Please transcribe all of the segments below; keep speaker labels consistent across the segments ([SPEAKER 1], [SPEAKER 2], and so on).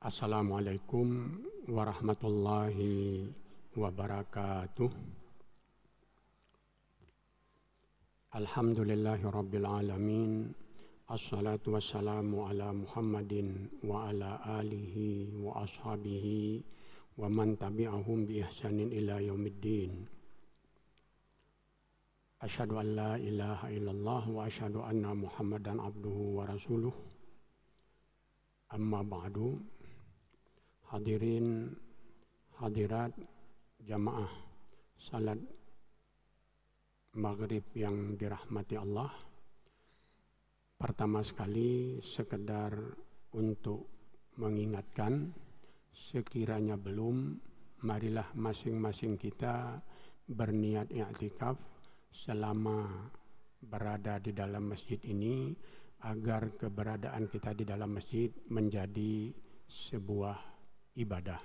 [SPEAKER 1] Assalamualaikum warahmatullahi wabarakatuh. Alhamdulillahi rabbil alamin. Assalatu wassalamu ala Muhammadin wa ala alihi wa ashabihi wa man tabi'ahum bi ihsanin ila yaumiddin. Asyhadu an la ilaha illallah wa asyhadu anna Muhammadan abduhu wa rasuluh. Amma ba'du. Hadirin hadirat jamaah salat maghrib yang dirahmati Allah. Pertama sekali sekedar untuk mengingatkan, sekiranya belum, marilah masing-masing kita berniat i'tikaf selama berada di dalam masjid ini, agar keberadaan kita di dalam masjid menjadi sebuah ibadah.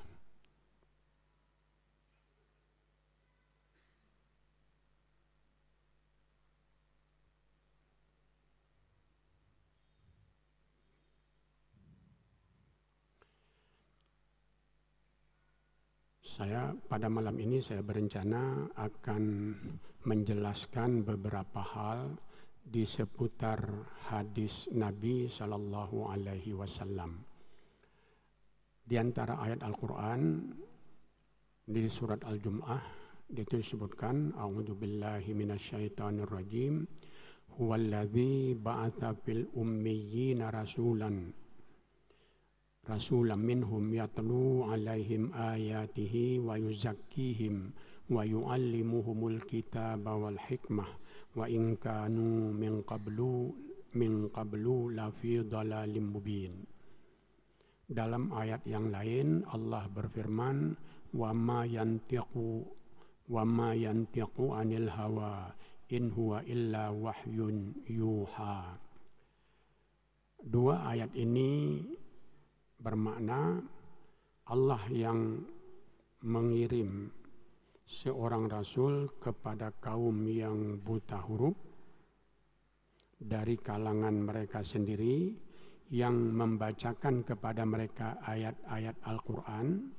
[SPEAKER 1] Pada malam ini saya berencana akan menjelaskan beberapa hal di seputar hadis Nabi Sallallahu Alaihi Wasallam. Di antara ayat Al-Quran di surat Al-Jum'ah itu disebutkan, A'udzubillahi minasyaitonirrajim, huwallazi ba'atsa fil ummiyina rasulan minhum yatlu alaihim ayatihi wa yuzakkihim wa yu'allimuhumul kitaba wal hikmah wa in kanu min qablu lafi dhalalim mubin. Dalam ayat yang lain Allah berfirman, wa ma yantiqu anil hawa in huwa illa wahyun yuha. Dua ayat ini bermakna Allah yang mengirim seorang rasul kepada kaum yang buta huruf dari kalangan mereka sendiri, yang membacakan kepada mereka ayat-ayat Al-Quran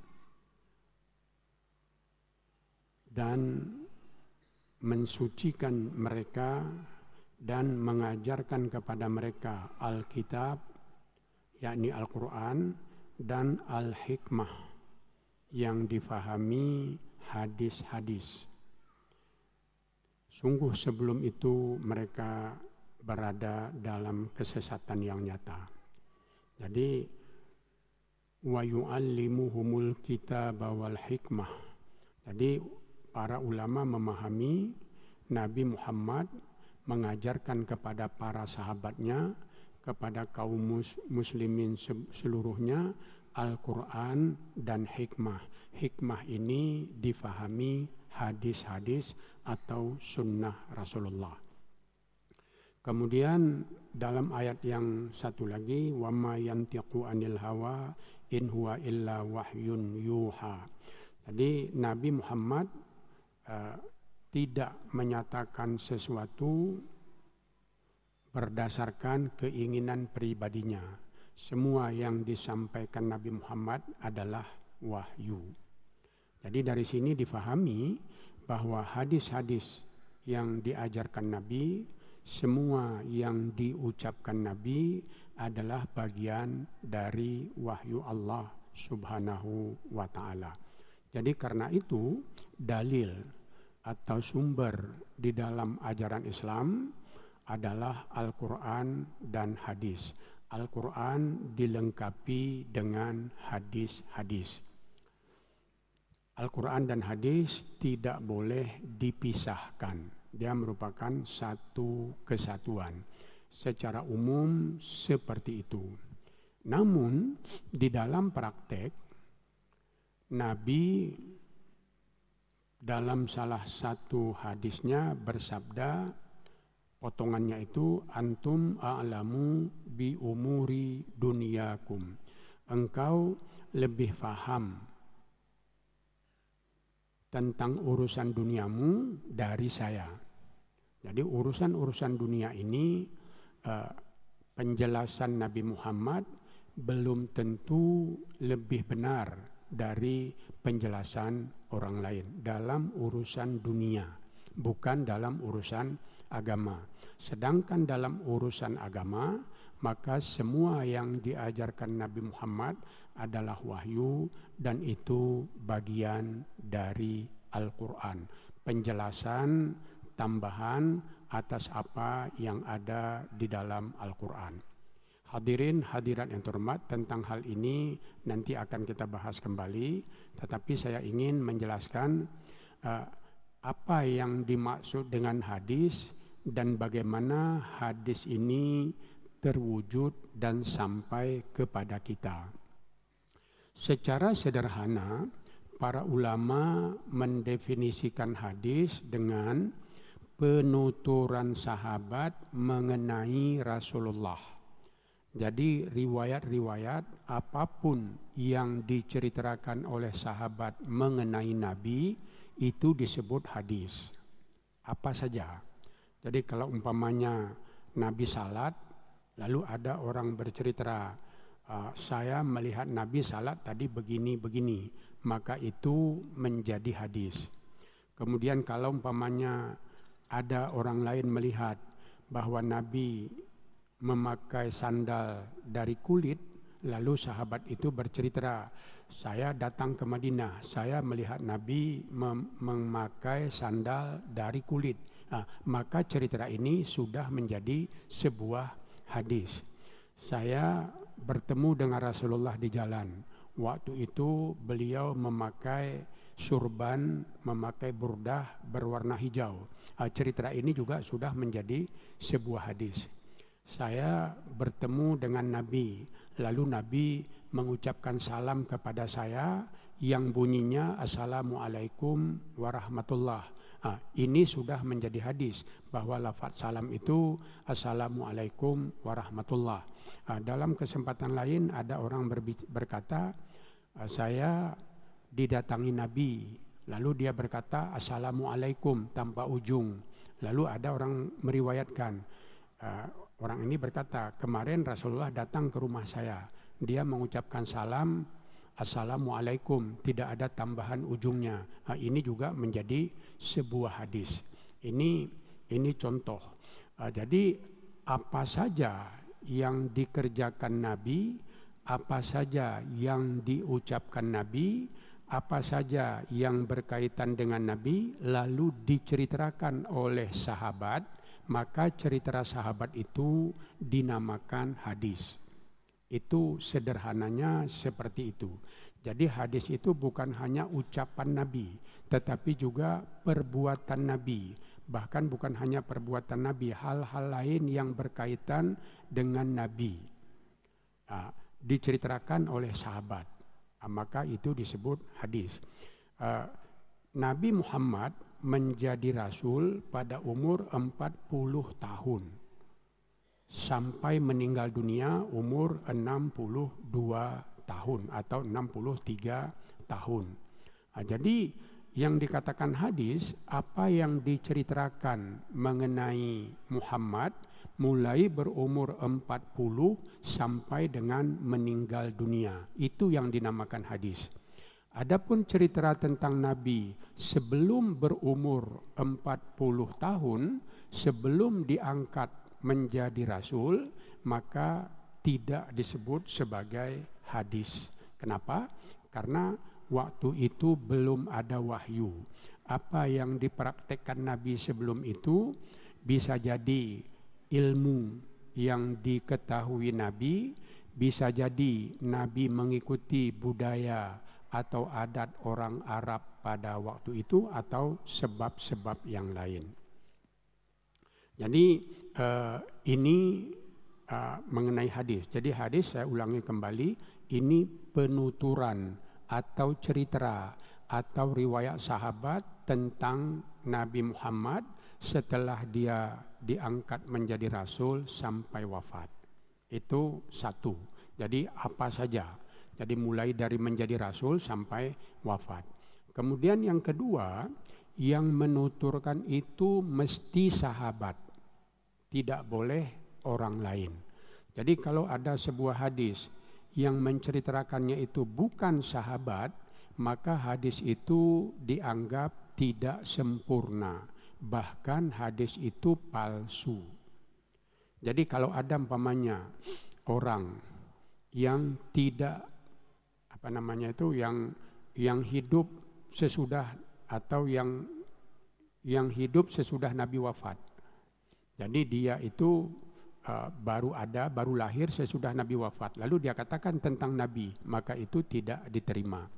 [SPEAKER 1] dan mensucikan mereka dan mengajarkan kepada mereka Alkitab, yakni Al-Quran, dan Al-Hikmah yang difahami hadis-hadis. Sungguh sebelum itu mereka berada dalam kesesatan yang nyata. Jadi wa yu'allimuhumul kitaba wal hikmah. Jadi para ulama memahami Nabi Muhammad mengajarkan kepada para sahabatnya, kepada kaum muslimin seluruhnya, Al-Quran dan hikmah. Hikmah ini difahami hadis-hadis atau sunnah Rasulullah. Kemudian dalam ayat yang satu lagi, wa ma yantiqu anil hawa in huwa illa wahyun yuha. Jadi Nabi Muhammad tidak menyatakan sesuatu berdasarkan keinginan pribadinya. Semua yang disampaikan Nabi Muhammad adalah wahyu. Jadi dari sini difahami bahwa hadis-hadis yang diajarkan Nabi, semua yang diucapkan Nabi adalah bagian dari wahyu Allah Subhanahu wa ta'ala. Jadi karena itu dalil atau sumber di dalam ajaran Islam adalah Al-Quran dan hadis. Al-Quran dilengkapi dengan hadis-hadis. Al-Quran dan hadis tidak boleh dipisahkan. Dia merupakan satu kesatuan. Secara umum seperti itu. Namun di dalam praktek, Nabi dalam salah satu hadisnya bersabda, potongannya itu, antum a'lamu bi umuri dunyakum. Engkau lebih faham tentang urusan duniamu dari saya. Jadi urusan-urusan dunia ini penjelasan Nabi Muhammad belum tentu lebih benar dari penjelasan orang lain dalam urusan dunia, bukan dalam urusan agama. Sedangkan dalam urusan agama, maka semua yang diajarkan Nabi Muhammad adalah wahyu dan itu bagian dari Al-Quran. Penjelasan tambahan atas apa yang ada di dalam Al-Quran. Hadirin hadirat yang terhormat, tentang hal ini nanti akan kita bahas kembali, tetapi saya ingin menjelaskan apa yang dimaksud dengan hadis dan bagaimana hadis ini terwujud dan sampai kepada kita. Secara sederhana, para ulama mendefinisikan hadis dengan penuturan sahabat mengenai Rasulullah. Jadi riwayat-riwayat apapun yang diceritakan oleh sahabat mengenai Nabi itu disebut hadis. Apa saja. Jadi kalau umpamanya Nabi salat, lalu ada orang bercerita, saya melihat Nabi salat tadi begini-begini, maka itu menjadi hadis. Kemudian kalau umpamanya ada orang lain melihat bahwa Nabi memakai sandal dari kulit, lalu sahabat itu bercerita, saya datang ke Madinah, saya melihat Nabi memakai sandal dari kulit. Maka cerita ini sudah menjadi sebuah hadis. Saya bertemu dengan Rasulullah di jalan. Waktu itu beliau memakai surban, memakai burdah berwarna hijau. Cerita ini juga sudah menjadi sebuah hadis. Saya bertemu dengan Nabi, lalu Nabi mengucapkan salam kepada saya yang bunyinya Assalamualaikum warahmatullah. Ini sudah menjadi hadis bahwa lafaz salam itu Assalamualaikum warahmatullah. Dalam kesempatan lain ada orang berkata, saya didatangi Nabi, lalu dia berkata Assalamualaikum tanpa ujung. Lalu ada orang meriwayatkan, orang ini berkata, kemarin Rasulullah datang ke rumah saya, dia mengucapkan salam Assalamualaikum, tidak ada tambahan ujungnya. Ini juga menjadi sebuah hadis. Ini contoh. Jadi apa saja yang dikerjakan Nabi, apa saja yang diucapkan Nabi, apa saja yang berkaitan dengan Nabi, lalu diceritakan oleh sahabat, maka cerita sahabat itu dinamakan hadis. Itu sederhananya seperti itu. Jadi hadis itu bukan hanya ucapan Nabi, tetapi juga perbuatan Nabi. Bahkan bukan hanya perbuatan Nabi, hal-hal lain yang berkaitan dengan Nabi diceritakan oleh sahabat. Maka itu disebut hadis. Nabi Muhammad menjadi rasul pada umur 40 tahun. Sampai meninggal dunia umur 62 tahun atau 63 tahun. Jadi yang dikatakan hadis, apa yang diceritakan mengenai Muhammad mulai berumur 40 sampai dengan meninggal dunia. Itu yang dinamakan hadis. Adapun cerita tentang Nabi sebelum berumur 40 tahun, sebelum diangkat menjadi rasul, maka tidak disebut sebagai hadis. Kenapa? Karena waktu itu belum ada wahyu. Apa yang dipraktekkan Nabi sebelum itu bisa jadi ilmu yang diketahui Nabi, bisa jadi Nabi mengikuti budaya atau adat orang Arab pada waktu itu atau sebab-sebab yang lain. Jadi ini mengenai hadis. Jadi hadis, saya ulangi kembali, ini penuturan atau cerita atau riwayat sahabat tentang Nabi Muhammad setelah dia diangkat menjadi rasul sampai wafat. Itu satu. Jadi apa saja. Jadi mulai dari menjadi rasul sampai wafat. Kemudian yang kedua, yang menuturkan itu mesti sahabat. Tidak boleh orang lain. Jadi kalau ada sebuah hadis yang menceritakannya itu bukan sahabat, maka hadis itu dianggap tidak sempurna. Bahkan hadis itu palsu. Jadi kalau ada umpamanya orang yang tidak yang hidup sesudah atau yang hidup sesudah Nabi wafat. Jadi dia itu baru lahir sesudah Nabi wafat. Lalu dia katakan tentang Nabi, maka itu tidak diterima.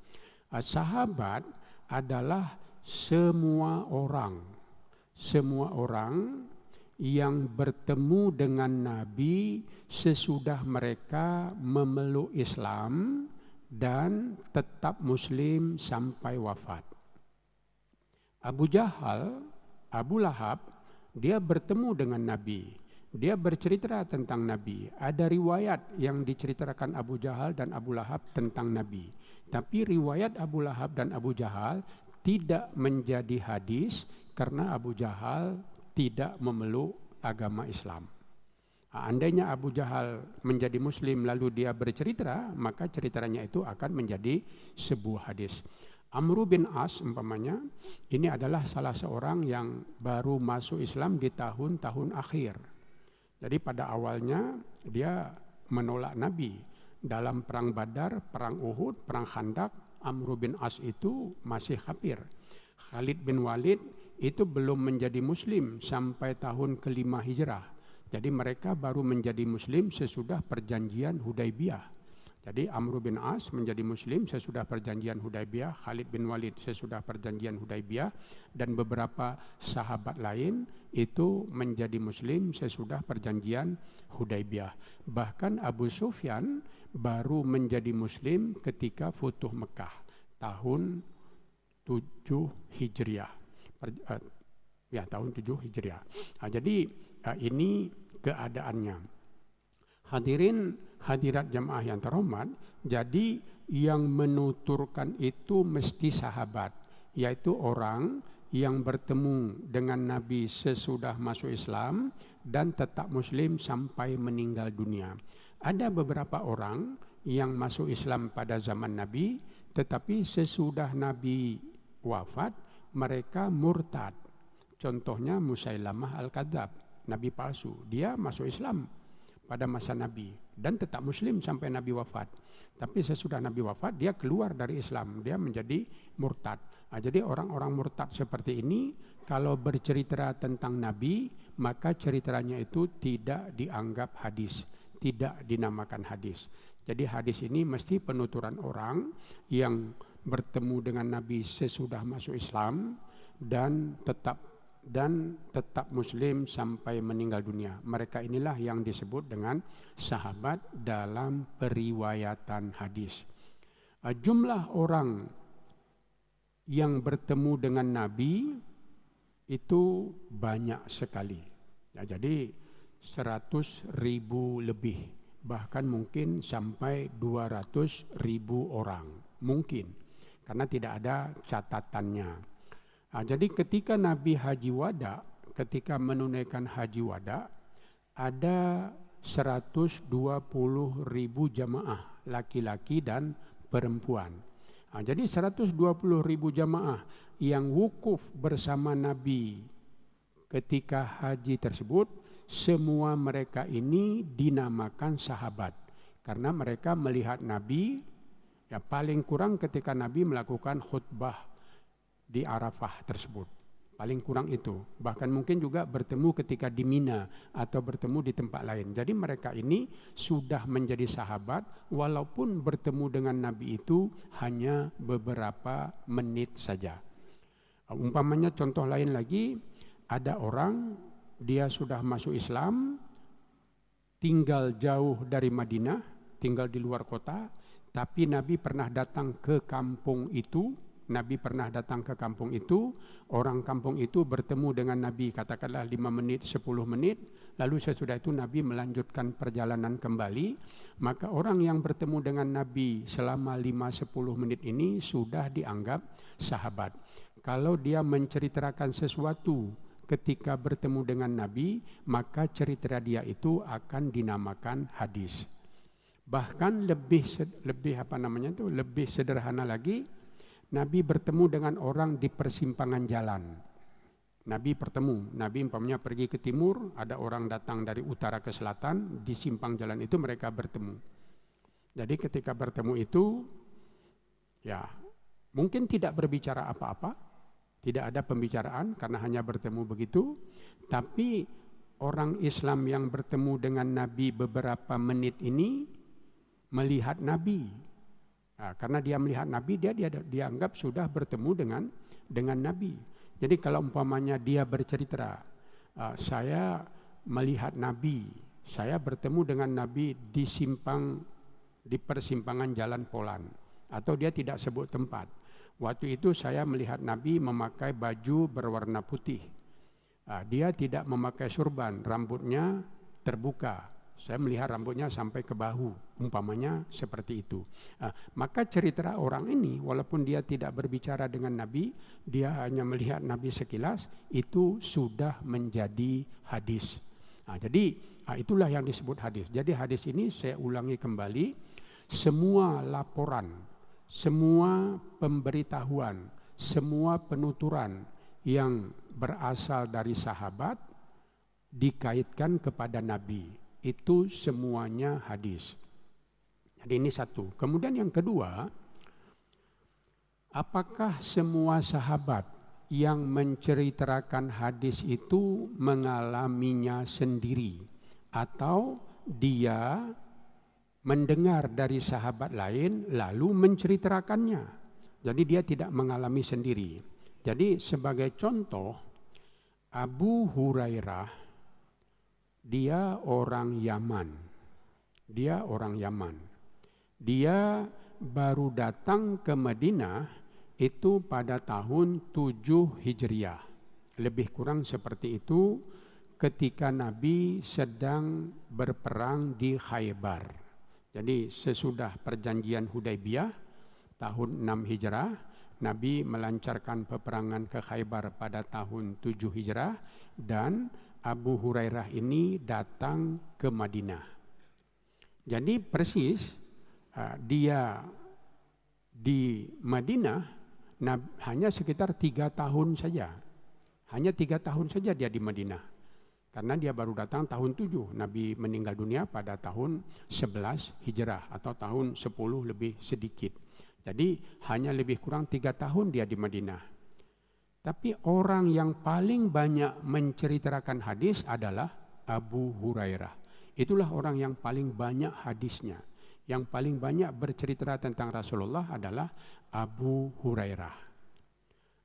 [SPEAKER 1] Sahabat adalah semua orang yang bertemu dengan Nabi sesudah mereka memeluk Islam dan tetap Muslim sampai wafat. Abu Jahal, Abu Lahab, dia bertemu dengan Nabi. Dia bercerita tentang Nabi. Ada riwayat yang diceritakan Abu Jahal dan Abu Lahab tentang Nabi. Tapi riwayat Abu Lahab dan Abu Jahal tidak menjadi hadis karena Abu Jahal tidak memeluk agama Islam. Andainya Abu Jahal menjadi Muslim lalu dia bercerita, maka ceritanya itu akan menjadi sebuah hadis. Amr bin As umpamanya, ini adalah salah seorang yang baru masuk Islam di tahun-tahun akhir. Jadi pada awalnya dia menolak Nabi. Dalam perang Badar, perang Uhud, perang Khandak, Amr bin As itu masih kafir. Khalid bin Walid itu belum menjadi Muslim sampai tahun ke-5 Hijrah. Jadi mereka baru menjadi Muslim sesudah perjanjian Hudaibiyah. Jadi Amr bin As menjadi Muslim sesudah perjanjian Hudaibiyah, Khalid bin Walid sesudah perjanjian Hudaibiyah, dan beberapa sahabat lain itu menjadi Muslim sesudah perjanjian Hudaibiyah. Bahkan Abu Sufyan baru menjadi Muslim ketika Futuh Mekah tahun 7 Hijriah. Tahun 7 Hijriah. Jadi ini keadaannya. Hadirin hadirat jamaah yang terhormat, jadi yang menuturkan itu mesti sahabat, yaitu orang yang bertemu dengan Nabi sesudah masuk Islam dan tetap Muslim sampai meninggal dunia. Ada beberapa orang yang masuk Islam pada zaman Nabi, tetapi sesudah Nabi wafat mereka murtad. Contohnya Musailamah Al-Kadzab, Nabi palsu. Dia masuk Islam pada masa Nabi dan tetap Muslim sampai Nabi wafat. Tapi sesudah Nabi wafat dia keluar dari Islam, dia menjadi murtad. Jadi orang-orang murtad seperti ini kalau bercerita tentang Nabi, maka ceritanya itu tidak dianggap hadis, tidak dinamakan hadis. Jadi hadis ini mesti penuturan orang yang bertemu dengan Nabi sesudah masuk Islam dan tetap Muslim sampai meninggal dunia. Mereka inilah yang disebut dengan sahabat dalam periwayatan hadis. Jumlah orang yang bertemu dengan Nabi itu banyak sekali. Jadi 100.000 lebih, bahkan mungkin sampai 200.000 orang. Mungkin, karena tidak ada catatannya. Jadi ketika Nabi haji wada, ketika menunaikan haji wada, ada 120.000 jamaah laki-laki dan perempuan. Jadi 120.000 jamaah yang wukuf bersama Nabi ketika haji tersebut, semua mereka ini dinamakan sahabat karena mereka melihat Nabi ya paling kurang ketika Nabi melakukan khutbah di Arafah tersebut. Paling kurang itu. Bahkan mungkin juga bertemu ketika di Mina atau bertemu di tempat lain. Jadi mereka ini sudah menjadi sahabat walaupun bertemu dengan Nabi itu hanya beberapa menit saja. Umpamanya contoh lain lagi, ada orang dia sudah masuk Islam, tinggal jauh dari Madinah, tinggal di luar kota, tapi Nabi pernah datang ke kampung itu. Nabi pernah datang ke kampung itu, orang kampung itu bertemu dengan Nabi katakanlah 5 menit, 10 menit, lalu sesudah itu Nabi melanjutkan perjalanan kembali, maka orang yang bertemu dengan Nabi selama 5-10 menit ini sudah dianggap sahabat. Kalau dia menceritakan sesuatu ketika bertemu dengan Nabi, maka cerita dia itu akan dinamakan hadis. Bahkan lebih lebih sederhana lagi, Nabi bertemu dengan orang di persimpangan jalan. Nabi umpamanya pergi ke timur, ada orang datang dari utara ke selatan, di simpang jalan itu mereka bertemu. Jadi ketika bertemu itu, ya mungkin tidak berbicara apa-apa, tidak ada pembicaraan karena hanya bertemu begitu, tapi orang Islam yang bertemu dengan Nabi beberapa menit ini melihat Nabi. Nah, karena dia melihat Nabi, dia dianggap sudah bertemu dengan Nabi. Jadi kalau umpamanya dia bercerita, saya melihat Nabi, saya bertemu dengan Nabi di persimpangan Jalan Polan, atau dia tidak sebut tempat. Waktu itu saya melihat Nabi memakai baju berwarna putih. Dia tidak memakai surban, rambutnya terbuka. Saya melihat rambutnya sampai ke bahu, umpamanya seperti itu. Maka cerita orang ini, walaupun dia tidak berbicara dengan Nabi, dia hanya melihat Nabi sekilas, itu sudah menjadi hadis. Jadi itulah yang disebut hadis. Jadi hadis ini saya ulangi kembali, semua laporan, semua pemberitahuan, semua penuturan yang berasal dari sahabat dikaitkan kepada Nabi. Itu semuanya hadis. Jadi ini satu. Kemudian yang kedua, apakah semua sahabat yang menceritakan hadis itu mengalaminya sendiri, atau dia mendengar dari sahabat lain lalu menceritakannya? Jadi dia tidak mengalami sendiri. Jadi sebagai contoh, Abu Hurairah, dia orang Yaman. Dia baru datang ke Madinah itu pada tahun 7 Hijriah. Lebih kurang seperti itu ketika Nabi sedang berperang di Khaybar. Jadi sesudah perjanjian Hudaybiyah tahun 6 Hijrah, Nabi melancarkan peperangan ke Khaybar pada tahun 7 Hijrah, dan Abu Hurairah ini datang ke Madinah. Jadi persis dia di Madinah hanya sekitar 3 tahun saja. Hanya 3 tahun saja dia di Madinah. Karena dia baru datang tahun 7. Nabi meninggal dunia pada tahun 11 Hijrah atau tahun 10 lebih sedikit. Jadi hanya lebih kurang 3 tahun dia di Madinah. Tapi orang yang paling banyak menceritakan hadis adalah Abu Hurairah. Itulah orang yang paling banyak hadisnya. Yang paling banyak bercerita tentang Rasulullah adalah Abu Hurairah.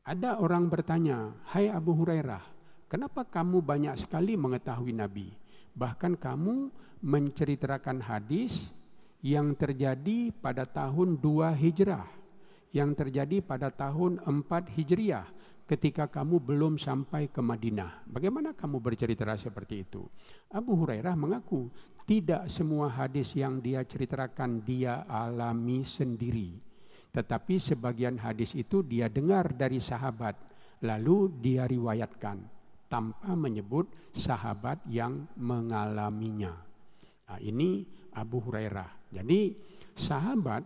[SPEAKER 1] Ada orang bertanya, "Hai Abu Hurairah, kenapa kamu banyak sekali mengetahui Nabi? Bahkan kamu menceritakan hadis yang terjadi pada tahun 2 Hijrah, yang terjadi pada tahun 4 Hijriah. Ketika kamu belum sampai ke Madinah. Bagaimana kamu bercerita seperti itu?" Abu Hurairah mengaku tidak semua hadis yang dia ceritakan dia alami sendiri. Tetapi sebagian hadis itu dia dengar dari sahabat, lalu dia riwayatkan tanpa menyebut sahabat yang mengalaminya. Ini Abu Hurairah. Jadi sahabat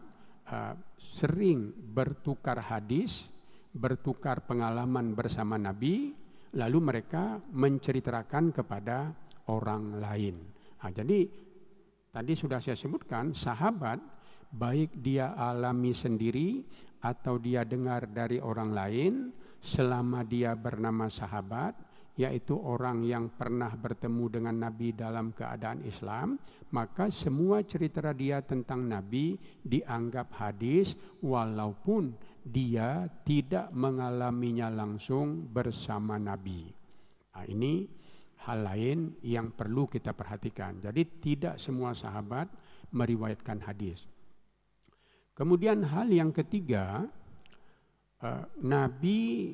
[SPEAKER 1] sering bertukar hadis, bertukar pengalaman bersama Nabi, lalu mereka menceritakan kepada orang lain. Jadi tadi sudah saya sebutkan, sahabat baik dia alami sendiri atau dia dengar dari orang lain, selama dia bernama sahabat, yaitu orang yang pernah bertemu dengan Nabi dalam keadaan Islam, maka semua cerita dia tentang Nabi dianggap hadis walaupun dia tidak mengalaminya langsung bersama Nabi. Ini hal lain yang perlu kita perhatikan. Jadi tidak semua sahabat meriwayatkan hadis. Kemudian hal yang ketiga, Nabi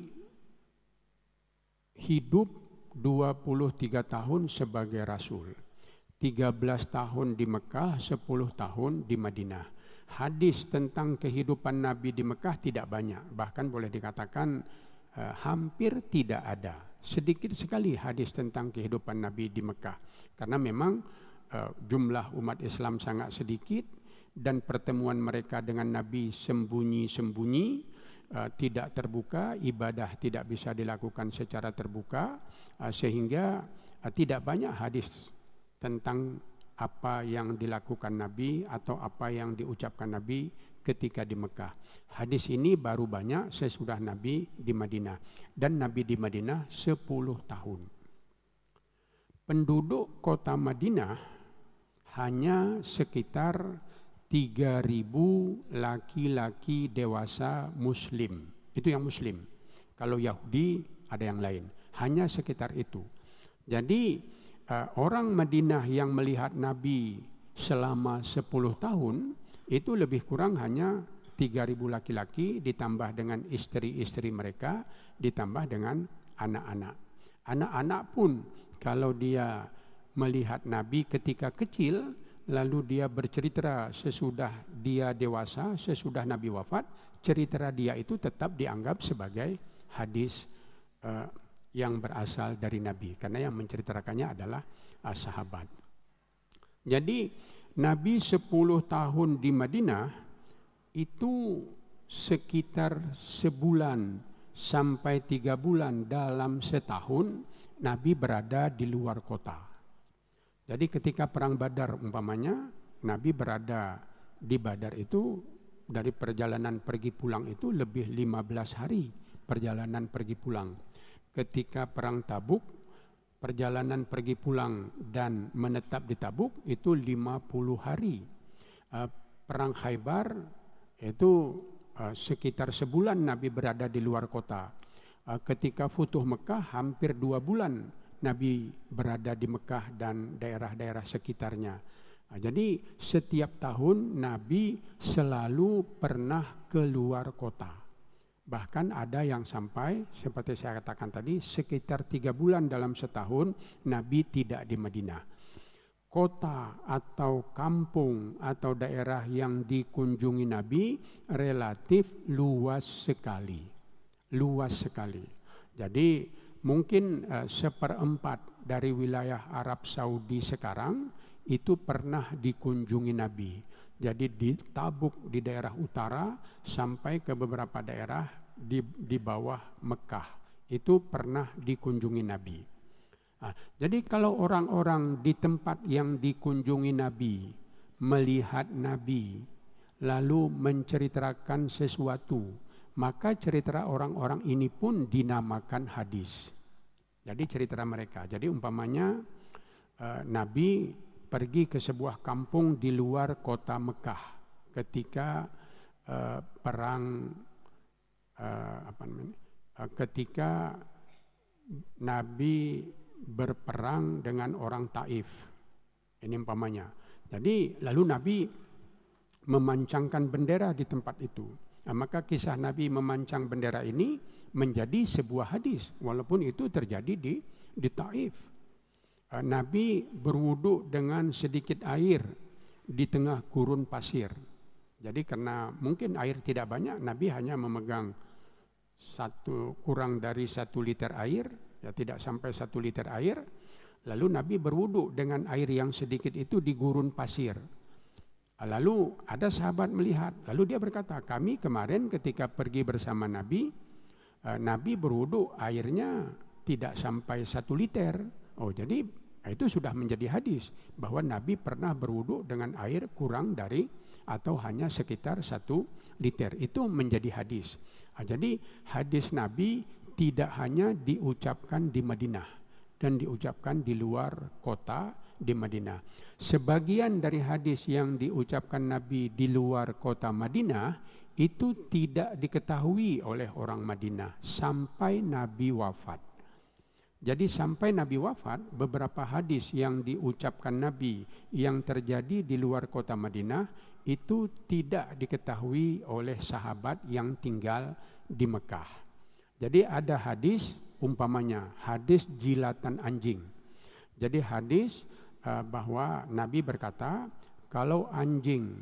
[SPEAKER 1] hidup 23 tahun sebagai Rasul. 13 tahun di Mekah, 10 tahun di Madinah. Hadis tentang kehidupan Nabi di Mekah tidak banyak, bahkan boleh dikatakan hampir tidak ada. Sedikit sekali hadis tentang kehidupan Nabi di Mekah, karena memang jumlah umat Islam sangat sedikit dan pertemuan mereka dengan Nabi sembunyi-sembunyi, tidak terbuka, ibadah tidak bisa dilakukan secara terbuka, sehingga tidak banyak hadis tentang apa yang dilakukan Nabi atau apa yang diucapkan Nabi ketika di Mekah. Hadis ini baru banyak sesudah Nabi di Madinah, dan Nabi di Madinah 10 tahun. Penduduk kota Madinah hanya sekitar 3.000 laki-laki dewasa Muslim. Itu yang Muslim. Kalau Yahudi ada yang lain. Hanya sekitar itu. Jadi orang Madinah yang melihat Nabi selama 10 tahun itu lebih kurang hanya 3.000 laki-laki ditambah dengan istri-istri mereka, ditambah dengan anak-anak. Anak-anak pun kalau dia melihat Nabi ketika kecil, lalu dia bercerita sesudah dia dewasa, sesudah Nabi wafat, cerita dia itu tetap dianggap sebagai hadis yang berasal dari Nabi, karena yang menceritakannya adalah sahabat. Jadi Nabi 10 tahun di Madinah itu sekitar sebulan sampai 3 bulan dalam setahun Nabi berada di luar kota. Jadi ketika perang Badar umpamanya, Nabi berada di Badar itu, dari perjalanan pergi pulang itu lebih 15 hari perjalanan pergi pulang. Ketika perang Tabuk, perjalanan pergi pulang dan menetap di Tabuk itu 50 hari. Perang Khaybar itu sekitar sebulan Nabi berada di luar kota. Ketika Futuh Mekah hampir 2 bulan Nabi berada di Mekah dan daerah-daerah sekitarnya. Jadi setiap tahun Nabi selalu pernah keluar kota. Bahkan ada yang sampai, seperti saya katakan tadi, sekitar 3 bulan dalam setahun Nabi tidak di Madinah. Kota atau kampung atau daerah yang dikunjungi Nabi relatif luas sekali. Luas sekali. Jadi mungkin 1/4 dari wilayah Arab Saudi sekarang itu pernah dikunjungi Nabi. Jadi di Tabuk di daerah utara sampai ke beberapa daerah di bawah Mekah itu pernah dikunjungi Nabi. Jadi kalau orang-orang di tempat yang dikunjungi Nabi melihat Nabi lalu menceritakan sesuatu, maka cerita orang-orang ini pun dinamakan hadis. Jadi cerita mereka. Jadi umpamanya Nabi pergi ke sebuah kampung di luar kota Mekah ketika ketika Nabi berperang dengan orang Taif. Ini umpamanya. Jadi lalu Nabi memancangkan bendera di tempat itu. Maka kisah Nabi memancang bendera ini menjadi sebuah hadis, walaupun itu terjadi di Taif. Nabi berwudu dengan sedikit air di tengah gurun pasir. Jadi karena mungkin air tidak banyak, Nabi hanya memegang kurang dari 1 liter air, ya tidak sampai 1 liter air. Lalu Nabi berwudu dengan air yang sedikit itu di gurun pasir. Lalu ada sahabat melihat, lalu dia berkata, kami kemarin ketika pergi bersama Nabi, Nabi berwudu airnya tidak sampai 1 liter. Oh jadi itu sudah menjadi hadis bahwa Nabi pernah berwudu dengan air kurang dari atau hanya sekitar 1 liter. Itu menjadi hadis. Jadi hadis Nabi tidak hanya diucapkan di Madinah dan diucapkan di luar kota di Madinah. Sebagian dari hadis yang diucapkan Nabi di luar kota Madinah itu tidak diketahui oleh orang Madinah sampai Nabi wafat. Jadi sampai Nabi wafat, beberapa hadis yang diucapkan Nabi yang terjadi di luar kota Madinah itu tidak diketahui oleh sahabat yang tinggal di Mekah. Jadi ada hadis umpamanya hadis jilatan anjing. Jadi hadis bahwa Nabi berkata, kalau anjing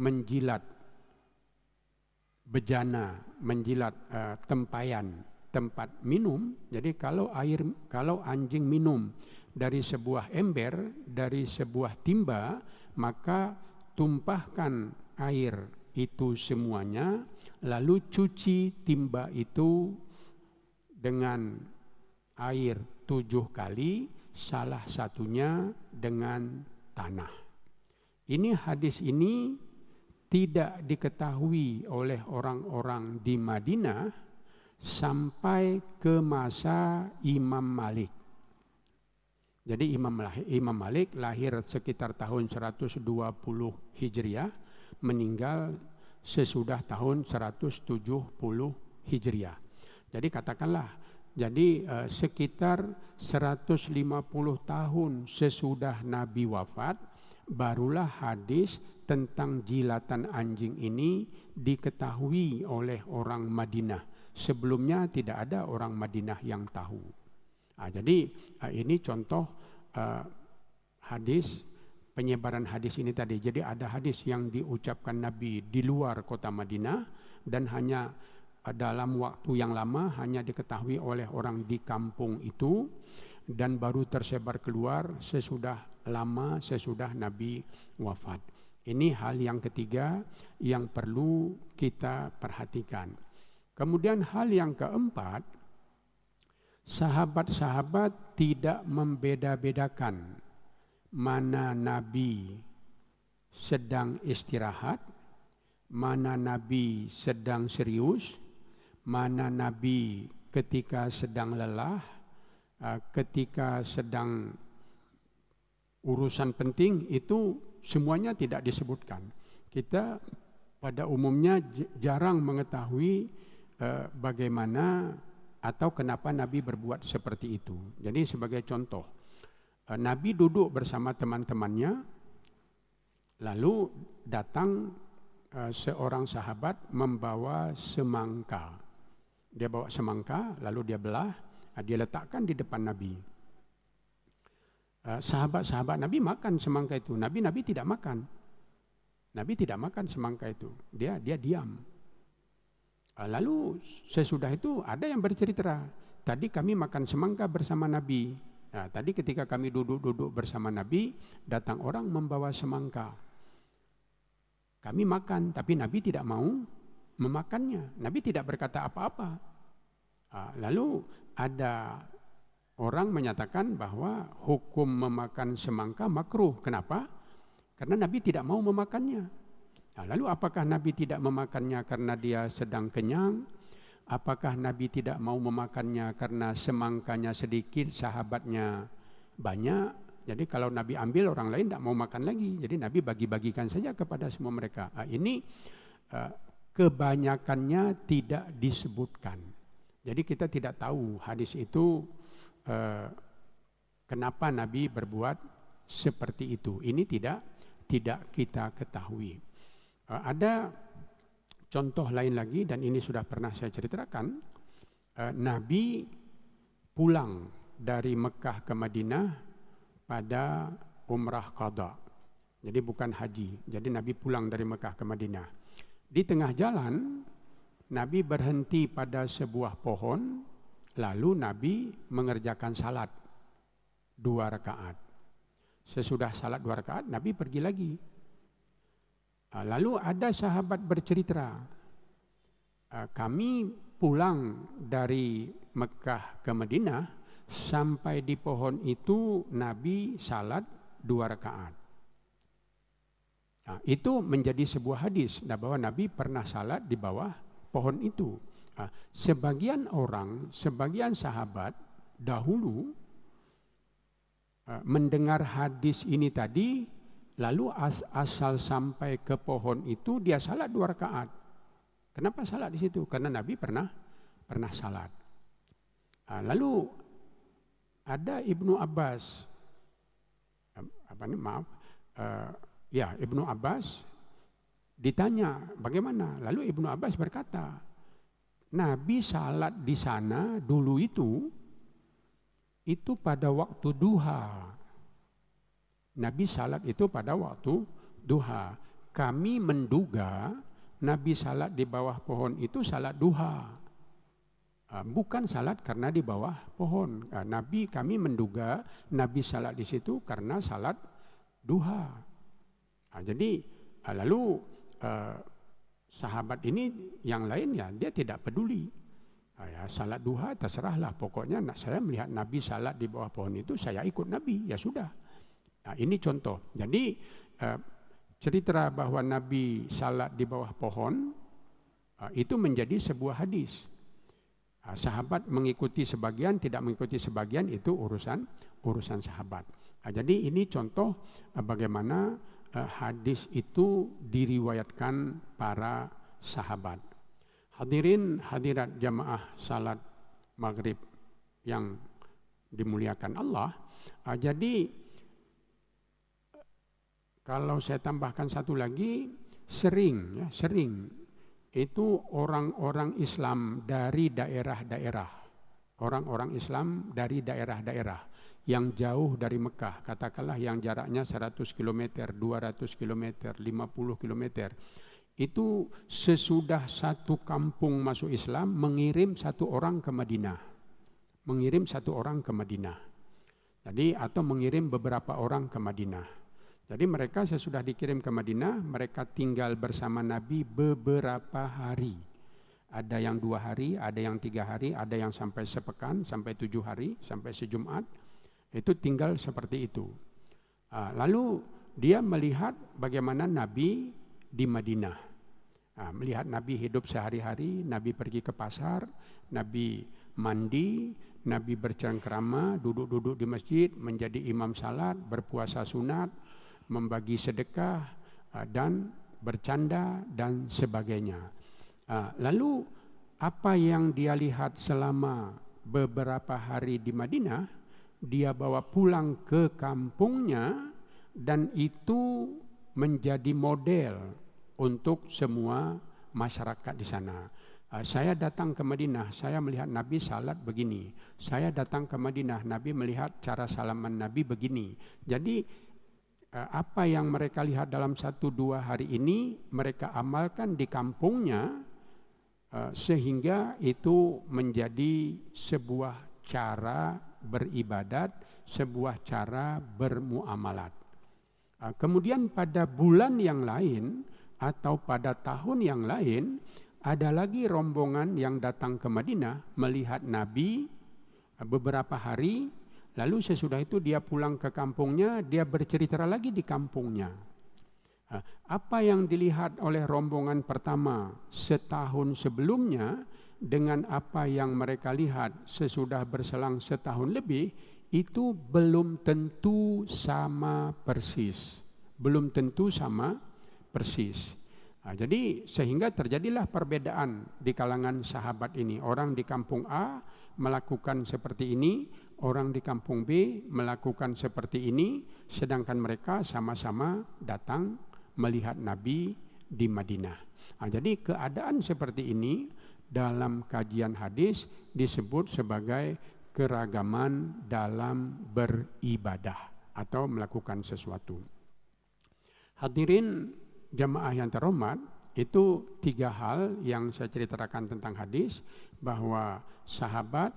[SPEAKER 1] menjilat bejana, menjilat tempayan tempat minum, jadi kalau anjing minum dari sebuah ember, dari sebuah timba, maka tumpahkan air itu semuanya, lalu cuci timba itu dengan air 7 kali, salah satunya dengan tanah. Ini hadis ini tidak diketahui oleh orang-orang di Madinah sampai ke masa Imam Malik. Jadi Imam Malik lahir sekitar tahun 120 Hijriah, meninggal sesudah tahun 170 Hijriah. Jadi katakanlah, sekitar 150 tahun sesudah Nabi wafat, barulah hadis tentang jilatan anjing ini diketahui oleh orang Madinah. Sebelumnya tidak ada orang Madinah yang tahu. Jadi ini contoh hadis, penyebaran hadis ini tadi. Jadi ada hadis yang diucapkan Nabi di luar kota Madinah dan hanya dalam waktu yang lama hanya diketahui oleh orang di kampung itu, dan baru tersebar keluar sesudah Nabi wafat. Ini hal yang ketiga yang perlu kita perhatikan. Kemudian hal yang keempat, sahabat-sahabat tidak membeda-bedakan mana Nabi sedang istirahat, mana Nabi sedang serius, mana Nabi ketika sedang lelah, ketika sedang urusan penting, itu semuanya tidak disebutkan. Kita pada umumnya jarang mengetahui bagaimana atau kenapa Nabi berbuat seperti itu. Jadi sebagai contoh, Nabi duduk bersama teman-temannya, lalu datang seorang sahabat membawa semangka. Dia bawa semangka, lalu dia belah, dia letakkan di depan Nabi. Sahabat-sahabat Nabi makan semangka itu. Nabi tidak makan. Nabi tidak makan semangka itu. Dia diam. Lalu sesudah itu ada yang bercerita, tadi kami makan semangka bersama Nabi. Tadi ketika kami duduk bersama Nabi, datang orang membawa semangka. Kami makan, tapi Nabi tidak mau memakannya. Nabi tidak berkata apa-apa. Lalu ada orang menyatakan bahwa hukum memakan semangka makruh. Kenapa? Karena Nabi tidak mau memakannya. Lalu apakah Nabi tidak memakannya karena dia sedang kenyang? Apakah Nabi tidak mau memakannya karena semangkanya sedikit, sahabatnya banyak? Jadi kalau Nabi ambil, orang lain tidak mau makan lagi. Jadi Nabi bagi-bagikan saja kepada semua mereka. Ini kebanyakannya tidak disebutkan. Jadi kita tidak tahu hadis itu kenapa Nabi berbuat seperti itu. Ini tidak kita ketahui. Ada contoh lain lagi, dan ini sudah pernah saya ceritakan. Nabi pulang dari Mekah ke Madinah pada umrah qada. Jadi bukan haji. Jadi Nabi pulang dari Mekah ke Madinah. Di tengah jalan Nabi berhenti pada sebuah pohon, lalu Nabi mengerjakan salat 2 rakaat. Sesudah salat 2 rakaat, Nabi pergi lagi. Lalu ada sahabat bercerita, kami pulang dari Mekah ke Madinah, sampai di pohon itu Nabi salat 2 rakaat. Itu menjadi sebuah hadis bahwa Nabi pernah salat di bawah pohon itu. Sebagian orang, sebagian sahabat dahulu mendengar hadis ini tadi, lalu asal sampai ke pohon itu dia salat 2 rakaat. Kenapa salat di situ? Karena Nabi pernah salat. Lalu ada Ibnu Abbas, Ibnu Abbas ditanya bagaimana? Lalu Ibnu Abbas berkata, Nabi salat di sana dulu itu pada waktu duha. Nabi salat itu pada waktu duha. Kami menduga Nabi salat di bawah pohon itu salat duha. Bukan salat karena di bawah pohon. Nabi, kami menduga Nabi salat di situ karena salat duha. Jadi lalu sahabat ini yang lain ya dia tidak peduli. Salat duha terserahlah, pokoknya saya melihat Nabi salat di bawah pohon itu, saya ikut Nabi, ya sudah. Ini contoh. Jadi cerita bahwa Nabi salat di bawah pohon itu menjadi sebuah hadis. Sahabat mengikuti sebagian, tidak mengikuti sebagian, itu urusan sahabat. Jadi ini contoh bagaimana hadis itu diriwayatkan para sahabat. Hadirin hadirat jamaah salat maghrib yang dimuliakan Allah. Jadi kalau saya tambahkan satu lagi, sering itu orang-orang Islam dari daerah-daerah, orang-orang Islam dari daerah-daerah yang jauh dari Mekah, katakanlah yang jaraknya 100 km, 200 km, 50 km, itu sesudah satu kampung masuk Islam mengirim satu orang ke Madinah, jadi atau mengirim beberapa orang ke Madinah. Jadi mereka sesudah dikirim ke Madinah, mereka tinggal bersama Nabi beberapa hari. Ada yang 2 hari, ada yang 3 hari, ada yang sampai sepekan, sampai 7 hari, sampai sejumat. Itu tinggal seperti itu. Lalu dia melihat bagaimana Nabi di Madinah. Melihat Nabi hidup sehari-hari, Nabi pergi ke pasar, Nabi mandi, Nabi bercengkrama, duduk-duduk di masjid, menjadi imam salat, berpuasa sunat, membagi sedekah dan bercanda dan sebagainya. Lalu apa yang dia lihat selama beberapa hari di Madinah, dia bawa pulang ke kampungnya dan itu menjadi model untuk semua masyarakat di sana. Saya datang ke Madinah, saya melihat Nabi salat begini. Saya datang ke Madinah, Nabi melihat cara salaman Nabi begini. Jadi apa yang mereka lihat dalam 1-2 hari ini mereka amalkan di kampungnya, sehingga itu menjadi sebuah cara beribadat, sebuah cara bermuamalat. Kemudian pada bulan yang lain atau pada tahun yang lain ada lagi rombongan yang datang ke Madinah melihat Nabi beberapa hari. Lalu sesudah itu dia pulang ke kampungnya, dia bercerita lagi di kampungnya. Apa yang dilihat oleh rombongan pertama setahun sebelumnya dengan apa yang mereka lihat sesudah berselang setahun lebih, itu belum tentu sama persis. Jadi sehingga terjadilah perbedaan di kalangan sahabat ini. Orang di kampung A melakukan seperti ini, orang di kampung B melakukan seperti ini, sedangkan mereka sama-sama datang melihat Nabi di Madinah. Jadi keadaan seperti ini dalam kajian hadis disebut sebagai keragaman dalam beribadah atau melakukan sesuatu. Hadirin jamaah yang terhormat, itu 3 hal yang saya ceritakan tentang hadis, bahwa sahabat,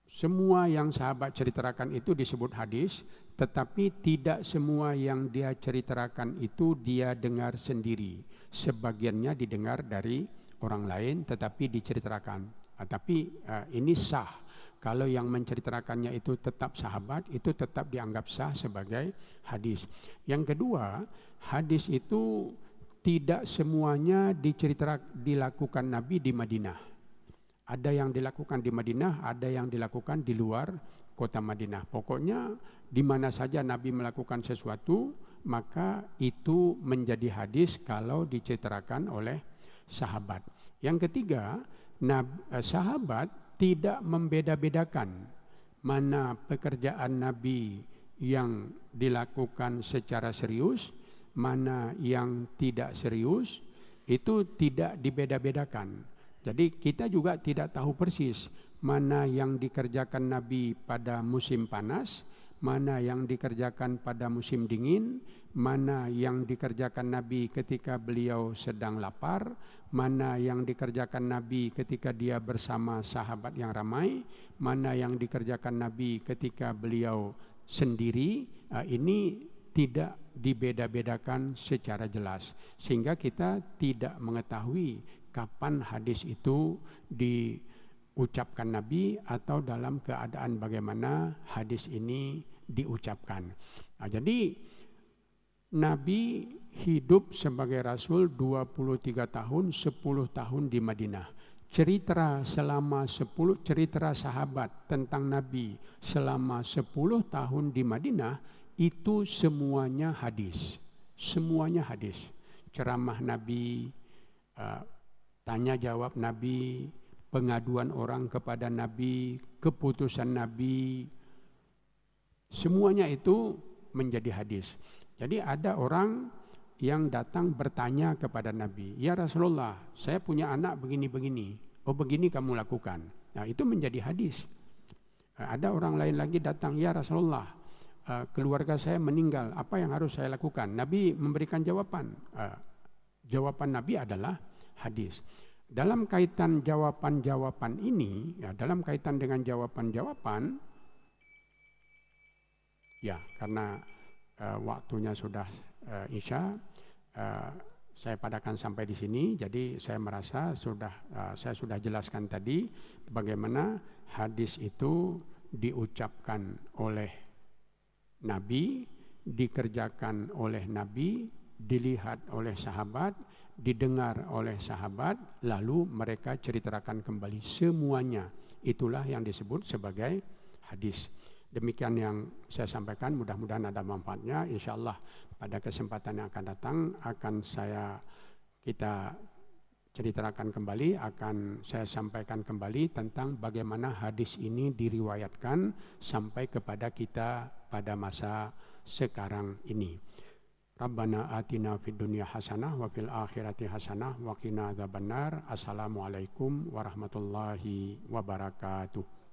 [SPEAKER 1] semua yang sahabat ceritakan itu disebut hadis, tetapi tidak semua yang dia ceritakan itu dia dengar sendiri. Sebagiannya didengar dari orang lain tetapi diceritakan. Tapi ini sah. Kalau yang menceritakannya itu tetap sahabat, itu tetap dianggap sah sebagai hadis. Yang kedua, hadis itu tidak semuanya dilakukan Nabi di Madinah. Ada yang dilakukan di Madinah, ada yang dilakukan di luar kota Madinah. Pokoknya di mana saja Nabi melakukan sesuatu, maka itu menjadi hadis kalau diceritakan oleh sahabat. Yang ketiga, sahabat tidak membeda-bedakan mana pekerjaan Nabi yang dilakukan secara serius, mana yang tidak serius, itu tidak dibeda-bedakan. Jadi kita juga tidak tahu persis mana yang dikerjakan Nabi pada musim panas, mana yang dikerjakan pada musim dingin, mana yang dikerjakan Nabi ketika beliau sedang lapar, mana yang dikerjakan Nabi ketika dia bersama sahabat yang ramai, mana yang dikerjakan Nabi ketika beliau sendiri. Ini tidak dibeda-bedakan secara jelas, sehingga kita tidak mengetahui kapan hadis itu diucapkan Nabi atau dalam keadaan bagaimana hadis ini diucapkan. Jadi Nabi hidup sebagai Rasul 23 tahun, 10 tahun di Madinah. Cerita sahabat tentang Nabi selama 10 tahun di Madinah itu semuanya hadis. Semuanya hadis. Ceramah Nabi, tanya jawab Nabi, pengaduan orang kepada Nabi, keputusan Nabi, semuanya itu menjadi hadis. Jadi ada orang yang datang bertanya kepada Nabi, "Ya Rasulullah, saya punya anak begini-begini. Oh, begini kamu lakukan." Nah, itu menjadi hadis. Ada orang lain lagi datang, "Ya Rasulullah, keluarga saya meninggal, apa yang harus saya lakukan?" Nabi memberikan jawaban. Jawaban Nabi adalah hadis. Dalam kaitan jawaban-jawaban ini, dalam kaitan dengan jawaban-jawaban, karena waktunya sudah Isya, saya padakan sampai di sini. Jadi saya merasa saya sudah jelaskan tadi bagaimana hadis itu diucapkan oleh Nabi, dikerjakan oleh Nabi, dilihat oleh sahabat, didengar oleh sahabat, lalu mereka ceritakan kembali semuanya. Itulah yang disebut sebagai hadis. Demikian yang saya sampaikan, mudah-mudahan ada manfaatnya. Insyaallah pada kesempatan yang akan datang kita ceritakan kembali, akan saya sampaikan kembali tentang bagaimana hadis ini diriwayatkan sampai kepada kita pada masa sekarang ini. Rabbana atina fid dunya hasanah wa fil akhirati hasanah wa qina adzabannar. Assalamualaikum warahmatullahi wabarakatuh.